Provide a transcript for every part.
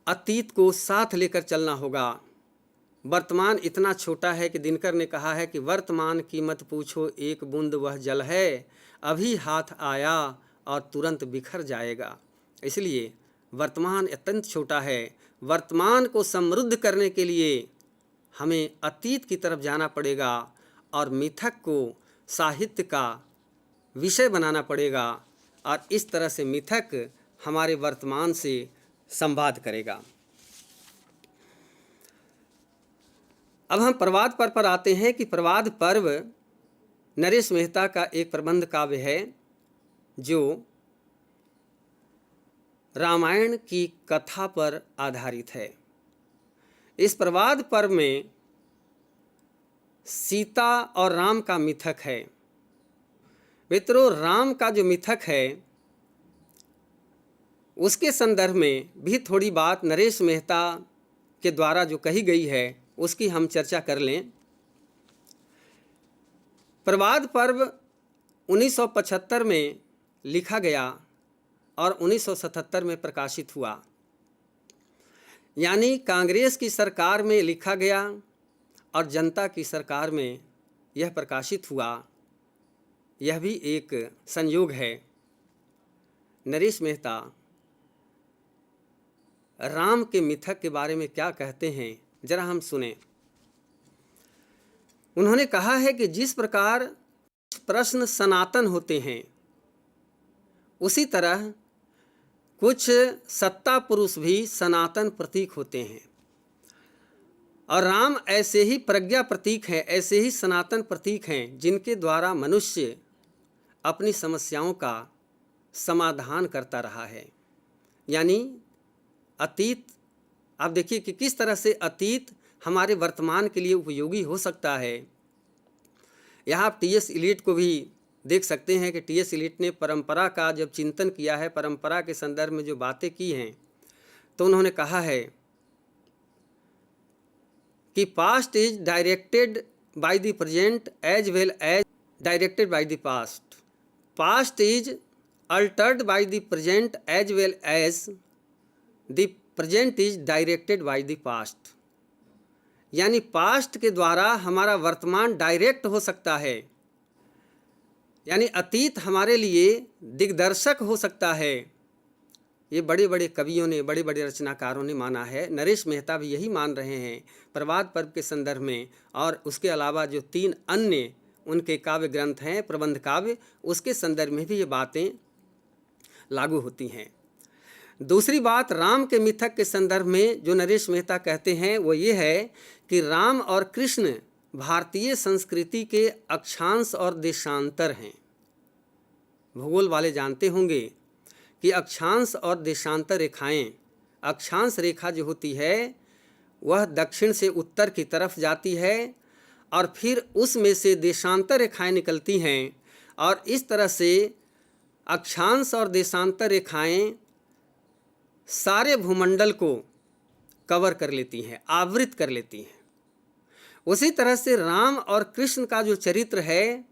अतीत को साथ लेकर चलना होगा। वर्तमान इतना छोटा है कि दिनकर ने कहा है कि वर्तमान की मत पूछो, एक बूंद वह जल है, अभी हाथ आया और तुरंत बिखर जाएगा। इसलिए वर्तमान अत्यंत छोटा है। वर्तमान को समृद्ध करने के लिए हमें अतीत की तरफ जाना पड़ेगा और मिथक को साहित्य का विषय बनाना पड़ेगा, और इस तरह से मिथक हमारे वर्तमान से संवाद करेगा। अब हम प्रवाद पर्व पर आते हैं कि प्रवाद पर्व नरेश मेहता का एक प्रबंध काव्य है जो रामायण की कथा पर आधारित है। इस प्रवाद पर्व में सीता और राम का मिथक है। मित्रों, राम का जो मिथक है उसके संदर्भ में भी थोड़ी बात नरेश मेहता के द्वारा जो कही गई है उसकी हम चर्चा कर लें। प्रवाद पर्व 1975 में लिखा गया और 1977 में प्रकाशित हुआ, यानी कांग्रेस की सरकार में लिखा गया और जनता की सरकार में यह प्रकाशित हुआ। यह भी एक संयोग है। नरेश मेहता राम के मिथक के बारे में क्या कहते हैं, जरा हम सुने। उन्होंने कहा है कि जिस प्रकार प्रश्न सनातन होते हैं, उसी तरह कुछ सत्ता पुरुष भी सनातन प्रतीक होते हैं, और राम ऐसे ही प्रज्ञा प्रतीक हैं, ऐसे ही सनातन प्रतीक हैं जिनके द्वारा मनुष्य अपनी समस्याओं का समाधान करता रहा है। यानी अतीत, आप देखिए कि किस तरह से अतीत हमारे वर्तमान के लिए उपयोगी हो सकता है। यहाँ आप टी.एस. इलियट को भी देख सकते हैं कि टी.एस. इलियट ने परंपरा का जब चिंतन किया है, परंपरा के संदर्भ में जो बातें की हैं, तो उन्होंने कहा है कि past is directed by the present as well as directed by the past. Past is altered by the present as well as the present is directed by the past. यानी पास्ट के द्वारा हमारा वर्तमान डायरेक्ट हो सकता है, यानी अतीत हमारे लिए दिग्दर्शक हो सकता है। ये बड़े बड़े कवियों ने, बड़े बड़े रचनाकारों ने माना है। नरेश मेहता भी यही मान रहे हैं प्रवाद पर्व के संदर्भ में, और उसके अलावा जो 3 अन्य उनके काव्य ग्रंथ हैं, प्रबंध काव्य, उसके संदर्भ में भी ये बातें लागू होती हैं। दूसरी बात, राम के मिथक के संदर्भ में जो नरेश मेहता कहते हैं वो ये है कि राम और कृष्ण भारतीय संस्कृति के अक्षांश और देशांतर हैं। भूगोल वाले जानते होंगे कि अक्षांश और देशांतर रेखाएं, अक्षांश रेखा जो होती है वह दक्षिण से उत्तर की तरफ जाती है, और फिर उसमें से देशांतर रेखाएं निकलती हैं, और इस तरह से अक्षांश और देशांतर रेखाएं सारे भूमंडल को कवर कर लेती हैं, आवृत कर लेती हैं। उसी तरह से राम और कृष्ण का जो चरित्र है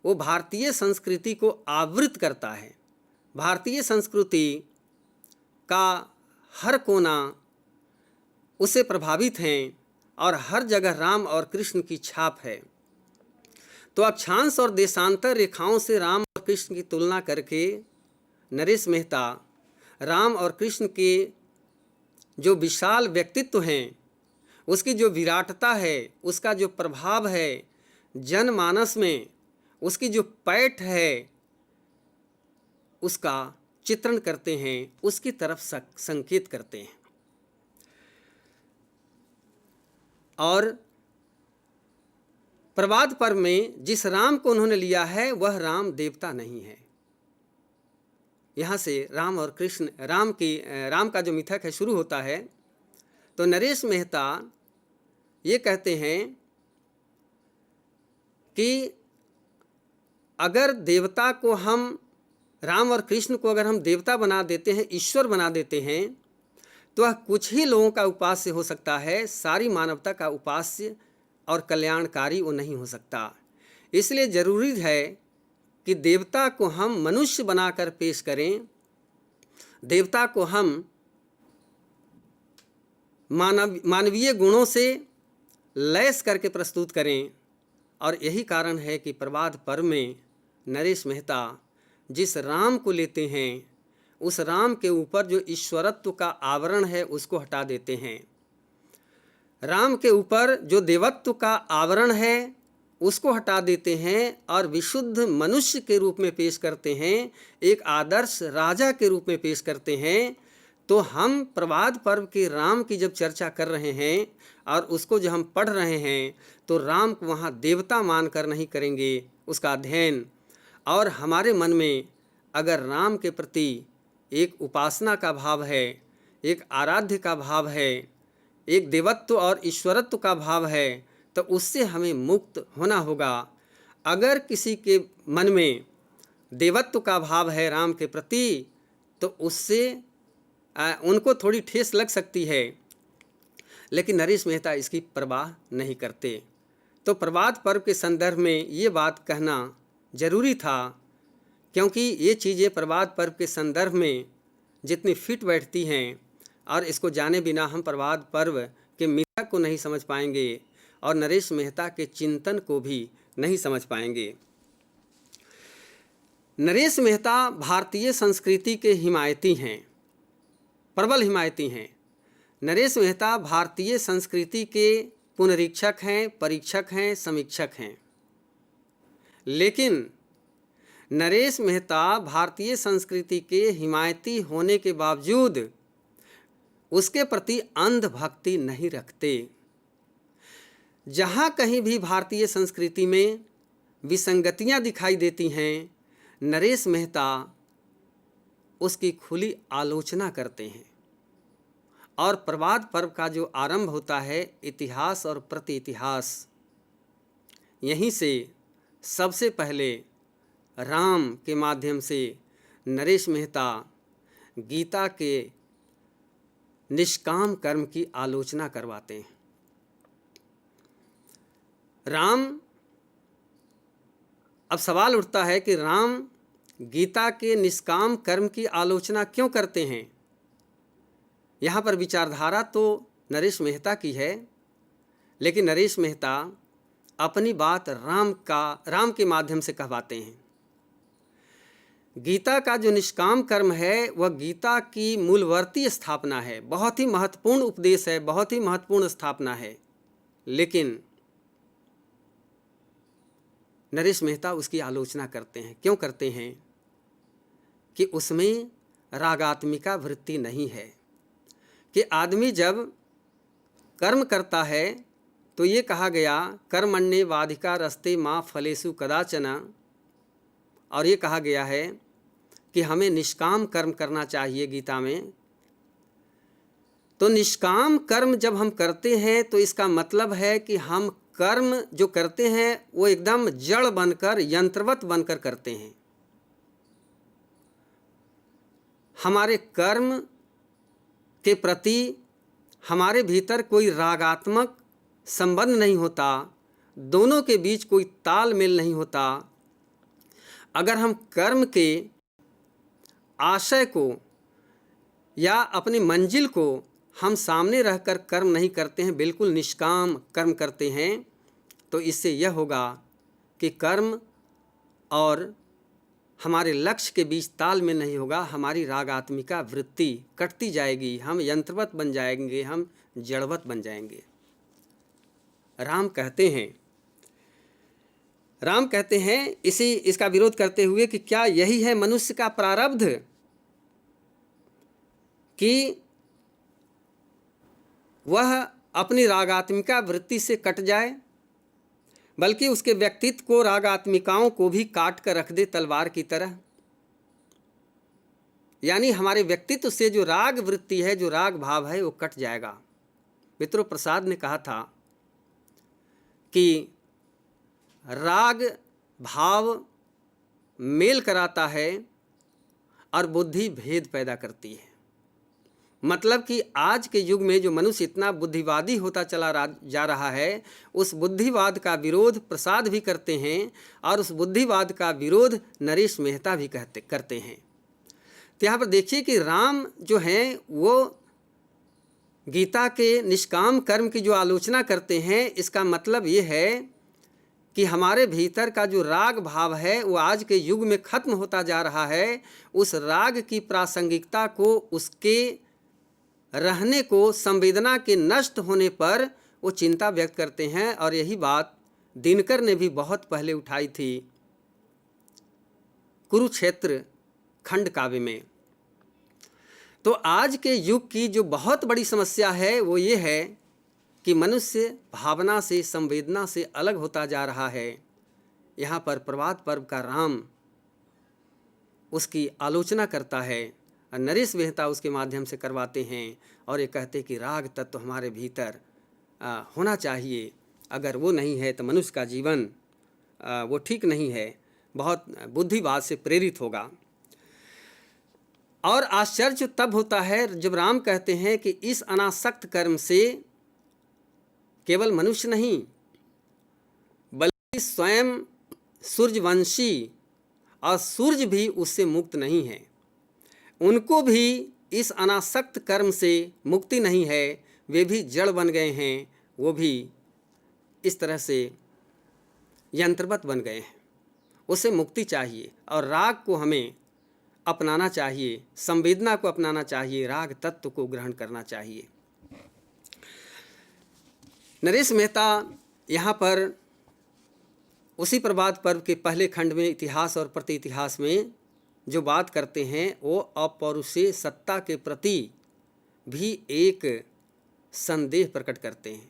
वो भारतीय संस्कृति को आवृत करता है। भारतीय संस्कृति का हर कोना उससे प्रभावित हैं, और हर जगह राम और कृष्ण की छाप है। तो अक्षांश और देशांतर रेखाओं से राम और कृष्ण की तुलना करके नरेश मेहता राम और कृष्ण के जो विशाल व्यक्तित्व हैं, उसकी जो विराटता है, उसका जो प्रभाव है जनमानस में, उसकी जो पैठ है, उसका चित्रण करते हैं, उसकी तरफ संकेत करते हैं। और प्रवाद पर्व में जिस राम को उन्होंने लिया है वह राम देवता नहीं है। यहाँ से राम और कृष्ण, राम का जो मिथक है शुरू होता है। तो नरेश मेहता ये कहते हैं कि अगर देवता को हम, राम और कृष्ण को अगर हम देवता बना देते हैं, ईश्वर बना देते हैं, तो वह कुछ ही लोगों का उपास्य हो सकता है, सारी मानवता का उपास्य और कल्याणकारी वो नहीं हो सकता। इसलिए ज़रूरी है कि देवता को हम मनुष्य बनाकर पेश करें, देवता को हम मानवीय गुणों से लैस करके प्रस्तुत करें। और यही कारण है कि प्रभात पर्व में नरेश मेहता जिस राम को लेते हैं उस राम के ऊपर जो ईश्वरत्व का आवरण है उसको हटा देते हैं। राम के ऊपर जो देवत्व का आवरण है उसको हटा देते हैं और विशुद्ध मनुष्य के रूप में पेश करते हैं, एक आदर्श राजा के रूप में पेश करते हैं। तो हम प्रभात पर्व के राम की जब चर्चा कर रहे हैं और उसको जब हम पढ़ रहे हैं तो राम को वहाँ देवता मानकर नहीं करेंगे उसका अध्ययन। और हमारे मन में अगर राम के प्रति एक उपासना का भाव है, एक आराध्य का भाव है, एक देवत्व और ईश्वरत्व का भाव है, तो उससे हमें मुक्त होना होगा। अगर किसी के मन में देवत्व का भाव है राम के प्रति तो उससे उनको थोड़ी ठेस लग सकती है, लेकिन नरेश मेहता इसकी परवाह नहीं करते। तो प्रभात पर्व के संदर्भ में ये बात कहना जरूरी था, क्योंकि ये चीज़ें प्रभात पर्व के संदर्भ में जितनी फिट बैठती हैं और इसको जाने बिना हम प्रभात पर्व के मिथक को नहीं समझ पाएंगे और नरेश मेहता के चिंतन को भी नहीं समझ पाएंगे। नरेश मेहता भारतीय संस्कृति के हिमायती हैं, प्रबल हिमायती हैं। नरेश मेहता भारतीय संस्कृति के पुनरीक्षक हैं, परीक्षक हैं, समीक्षक हैं। लेकिन नरेश मेहता भारतीय संस्कृति के हिमायती होने के बावजूद उसके प्रति अंध भक्ति नहीं रखते। जहाँ कहीं भी भारतीय संस्कृति में विसंगतियाँ दिखाई देती हैं, नरेश मेहता उसकी खुली आलोचना करते हैं। और प्रभात पर्व का जो आरंभ होता है इतिहास और प्रति इतिहास, यहीं से सबसे पहले राम के माध्यम से नरेश मेहता गीता के निष्काम कर्म की आलोचना करवाते हैं। राम, अब सवाल उठता है कि राम गीता के निष्काम कर्म की आलोचना क्यों करते हैं। यहाँ पर विचारधारा तो नरेश मेहता की है, लेकिन नरेश मेहता अपनी बात राम के माध्यम से कहवाते हैं। गीता का जो निष्काम कर्म है वह गीता की मूलवर्ती स्थापना है, बहुत ही महत्वपूर्ण उपदेश है, बहुत ही महत्वपूर्ण स्थापना है। लेकिन नरेश मेहता उसकी आलोचना करते हैं। क्यों करते हैं? कि उसमें रागात्मिका वृत्ति नहीं है। कि आदमी जब कर्म करता है तो ये कहा गया कर्मण्ये वाधिका रस्ते माँ फलेषु कदाचन, और ये कहा गया है कि हमें निष्काम कर्म करना चाहिए गीता में। तो निष्काम कर्म जब हम करते हैं तो इसका मतलब है कि हम कर्म जो करते हैं वो एकदम जड़ बनकर, यंत्रवत बनकर करते हैं। हमारे कर्म के प्रति हमारे भीतर कोई रागात्मक संबंध नहीं होता, दोनों के बीच कोई तालमेल नहीं होता। अगर हम कर्म के आशय को या अपनी मंजिल को हम सामने रहकर कर्म नहीं करते हैं, बिल्कुल निष्काम कर्म करते हैं, तो इससे यह होगा कि कर्म और हमारे लक्ष्य के बीच तालमेल नहीं होगा। हमारी रागात्मिका वृत्ति कटती जाएगी, हम यंत्रवत बन जाएंगे, हम जड़वत बन जाएंगे। राम कहते हैं इसका विरोध करते हुए कि क्या यही है मनुष्य का प्रारब्ध कि वह अपनी रागात्मिका वृत्ति से कट जाए, बल्कि उसके व्यक्तित्व को, रागात्मिकाओं को भी काट कर रख दे तलवार की तरह। यानी हमारे व्यक्तित्व से जो राग वृत्ति है, जो राग भाव है, वो कट जाएगा। मित्रों, प्रसाद ने कहा था कि राग भाव मेल कराता है और बुद्धि भेद पैदा करती है। मतलब कि आज के युग में जो मनुष्य इतना बुद्धिवादी होता चला जा रहा है, उस बुद्धिवाद का विरोध प्रसाद भी करते हैं और उस बुद्धिवाद का विरोध नरेश मेहता भी करते हैं। तो यहाँ पर देखिए कि राम जो हैं वो गीता के निष्काम कर्म की जो आलोचना करते हैं, इसका मतलब ये है कि हमारे भीतर का जो राग भाव है वो आज के युग में खत्म होता जा रहा है। उस राग की प्रासंगिकता को, उसके रहने को, संवेदना के नष्ट होने पर वो चिंता व्यक्त करते हैं। और यही बात दिनकर ने भी बहुत पहले उठाई थी कुरुक्षेत्र खंड काव्य में। तो आज के युग की जो बहुत बड़ी समस्या है वो ये है कि मनुष्य भावना से, संवेदना से अलग होता जा रहा है। यहाँ पर प्रभात पर्व का राम उसकी आलोचना करता है और नरेश मेहता उसके माध्यम से करवाते हैं और ये कहते कि राग तत्व हमारे भीतर होना चाहिए। अगर वो नहीं है तो मनुष्य का जीवन वो ठीक नहीं है, बहुत बुद्धिवाद से प्रेरित होगा। और आश्चर्य तब होता है जब राम कहते हैं कि इस अनासक्त कर्म से केवल मनुष्य नहीं बल्कि स्वयं सूर्यवंशी और सूर्य भी उससे मुक्त नहीं है, उनको भी इस अनासक्त कर्म से मुक्ति नहीं है, वे भी जड़ बन गए हैं, वो भी इस तरह से यंत्रवत बन गए हैं। उसे मुक्ति चाहिए और राग को हमें अपनाना चाहिए, संवेदना को अपनाना चाहिए, राग तत्व को ग्रहण करना चाहिए। नरेश मेहता यहाँ पर उसी प्रभात पर्व के पहले खंड में इतिहास और प्रति इतिहास में जो बात करते हैं वो अपौरुषेय सत्ता के प्रति भी एक संदेह प्रकट करते हैं।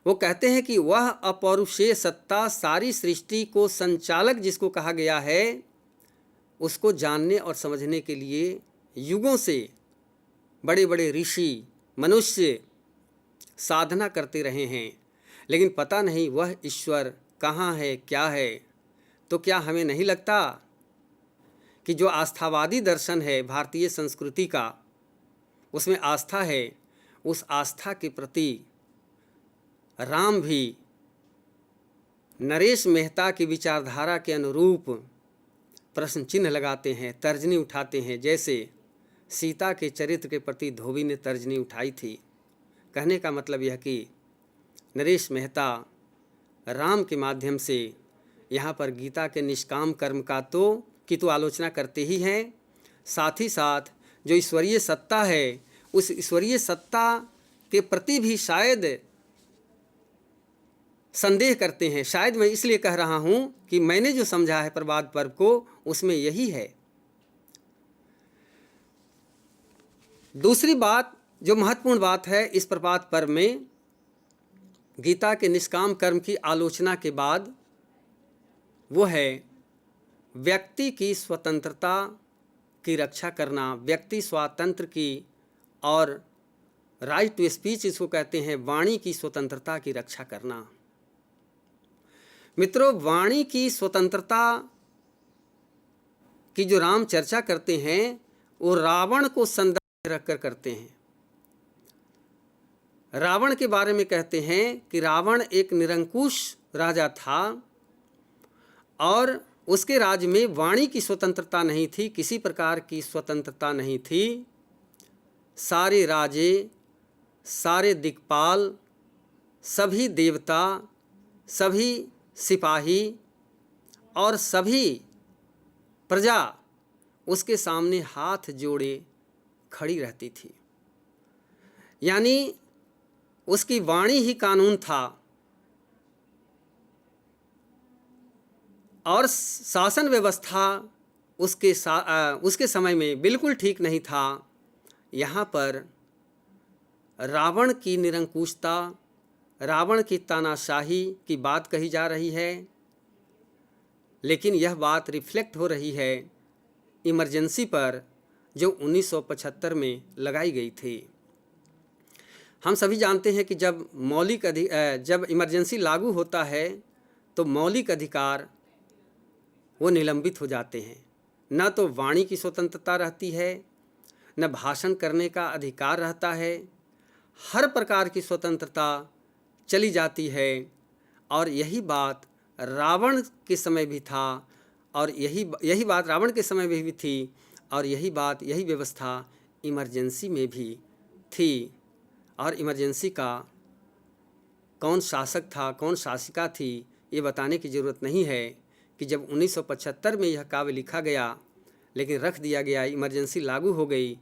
वो कहते हैं कि वह अपौरुषेय सत्ता सारी सृष्टि को संचालक जिसको कहा गया है, उसको जानने और समझने के लिए युगों से बड़े बड़े ऋषि मनुष्य साधना करते रहे हैं, लेकिन पता नहीं वह ईश्वर कहाँ है, क्या है। तो क्या हमें नहीं लगता कि जो आस्थावादी दर्शन है भारतीय संस्कृति का, उसमें आस्था है, उस आस्था के प्रति राम भी नरेश मेहता की विचारधारा के अनुरूप प्रश्न चिन्ह लगाते हैं, तर्जनी उठाते हैं, जैसे सीता के चरित्र के प्रति धोबी ने तर्जनी उठाई थी। कहने का मतलब यह कि नरेश मेहता राम के माध्यम से यहाँ पर गीता के निष्काम कर्म का तो आलोचना करते ही हैं, साथ ही साथ जो ईश्वरीय सत्ता है उस ईश्वरीय सत्ता के प्रति भी शायद संदेह करते हैं। शायद मैं इसलिए कह रहा हूँ कि मैंने जो समझा है प्रभात पर्व को, उसमें यही है। दूसरी बात जो महत्वपूर्ण बात है इस प्रभात पर्व में, गीता के निष्काम कर्म की आलोचना के बाद, वो है व्यक्ति की स्वतंत्रता की रक्षा करना, व्यक्ति स्वातंत्र की और राइट टू स्पीच इसको कहते हैं, वाणी की स्वतंत्रता की रक्षा करना। मित्रों, वाणी की स्वतंत्रता की जो राम चर्चा करते हैं वो रावण को संदर्भ रखकर करते हैं। रावण के बारे में कहते हैं कि रावण एक निरंकुश राजा था और उसके राज्य में वाणी की स्वतंत्रता नहीं थी, किसी प्रकार की स्वतंत्रता नहीं थी। सारे राजे, सारे दिक्पाल, सभी देवता, सभी सिपाही और सभी प्रजा उसके सामने हाथ जोड़े खड़ी रहती थी। यानी उसकी वाणी ही कानून था और शासन व्यवस्था उसके समय में बिल्कुल ठीक नहीं था। यहाँ पर रावण की निरंकुशता, रावण की तानाशाही की बात कही जा रही है, लेकिन यह बात रिफ्लेक्ट हो रही है इमरजेंसी पर जो 1975 में लगाई गई थी। हम सभी जानते हैं कि जब इमरजेंसी लागू होता है तो मौलिक अधिकार वो निलंबित हो जाते हैं। न तो वाणी की स्वतंत्रता रहती है, न भाषण करने का अधिकार रहता है, हर प्रकार की स्वतंत्रता चली जाती है। और यही बात रावण के समय भी था और यही बात रावण के समय में भी थी और यही व्यवस्था इमरजेंसी में भी थी। और इमरजेंसी का कौन शासक था, कौन शासिका थी, ये बताने की ज़रूरत नहीं है कि जब 1975 में यह काव्य लिखा गया, लेकिन रख दिया गया, इमरजेंसी लागू हो गई,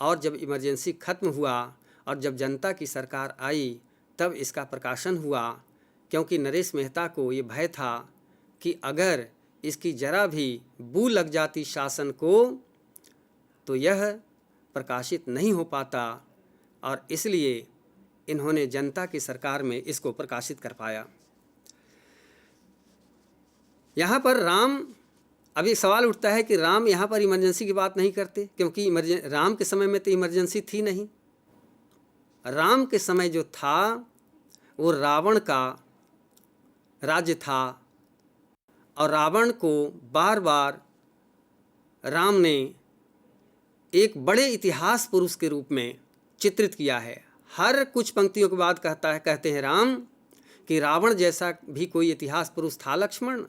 और जब इमरजेंसी ख़त्म हुआ और जब जनता की सरकार आई तब इसका प्रकाशन हुआ, क्योंकि नरेश मेहता को ये भय था कि अगर इसकी जरा भी बू लग जाती शासन को तो यह प्रकाशित नहीं हो पाता, और इसलिए इन्होंने जनता की सरकार में इसको प्रकाशित कर पाया। यहाँ पर राम, अभी सवाल उठता है कि राम यहाँ पर इमरजेंसी की बात नहीं करते, क्योंकि राम के समय में तो इमरजेंसी थी नहीं। राम के समय जो था वो रावण का राज्य था, और रावण को बार बार राम ने एक बड़े इतिहास पुरुष के रूप में चित्रित किया है। हर कुछ पंक्तियों के बाद कहते हैं राम कि रावण जैसा भी कोई इतिहास पुरुष था लक्ष्मण,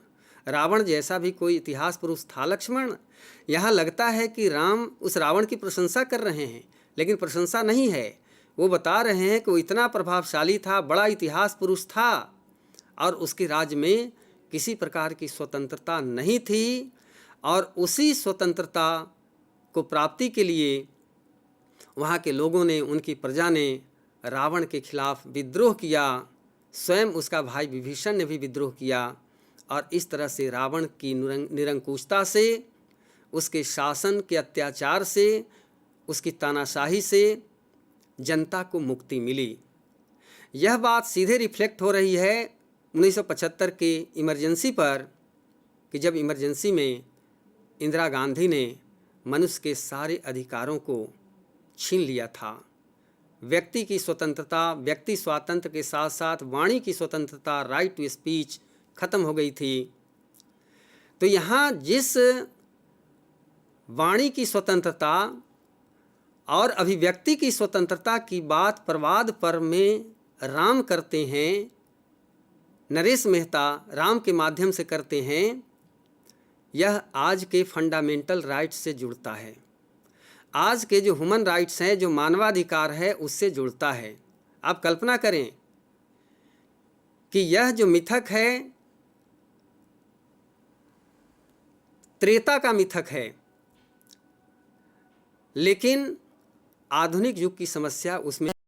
रावण जैसा भी कोई इतिहास पुरुष था लक्ष्मण। यहाँ लगता है कि राम उस रावण की प्रशंसा कर रहे हैं, लेकिन प्रशंसा नहीं है, वो बता रहे हैं कि वो इतना प्रभावशाली था, बड़ा इतिहास पुरुष था, और उसके राज्य में किसी प्रकार की स्वतंत्रता नहीं थी, और उसी स्वतंत्रता को प्राप्ति के लिए वहाँ के लोगों ने, उनकी प्रजा ने रावण के खिलाफ विद्रोह किया। स्वयं उसका भाई विभीषण ने भी विद्रोह किया, और इस तरह से रावण की निरंकुशता से, उसके शासन के अत्याचार से, उसकी तानाशाही से जनता को मुक्ति मिली। यह बात सीधे रिफ्लेक्ट हो रही है 1975 के इमरजेंसी पर, कि जब इमरजेंसी में इंदिरा गांधी ने मनुष्य के सारे अधिकारों को छीन लिया था। व्यक्ति की स्वतंत्रता, व्यक्ति स्वातंत्र्य के साथ साथ वाणी की स्वतंत्रता, राइट टू स्पीच खत्म हो गई थी। तो यहाँ जिस वाणी की स्वतंत्रता और अभिव्यक्ति की स्वतंत्रता की बात प्रवाद पर्व में राम करते हैं, नरेश मेहता राम के माध्यम से करते हैं, यह आज के फंडामेंटल राइट्स से जुड़ता है। आज के जो ह्यूमन राइट्स हैं, जो मानवाधिकार है, उससे जुड़ता है। आप कल्पना करें कि यह जो मिथक है त्रेता का मिथक है, लेकिन आधुनिक युग की समस्या उसमें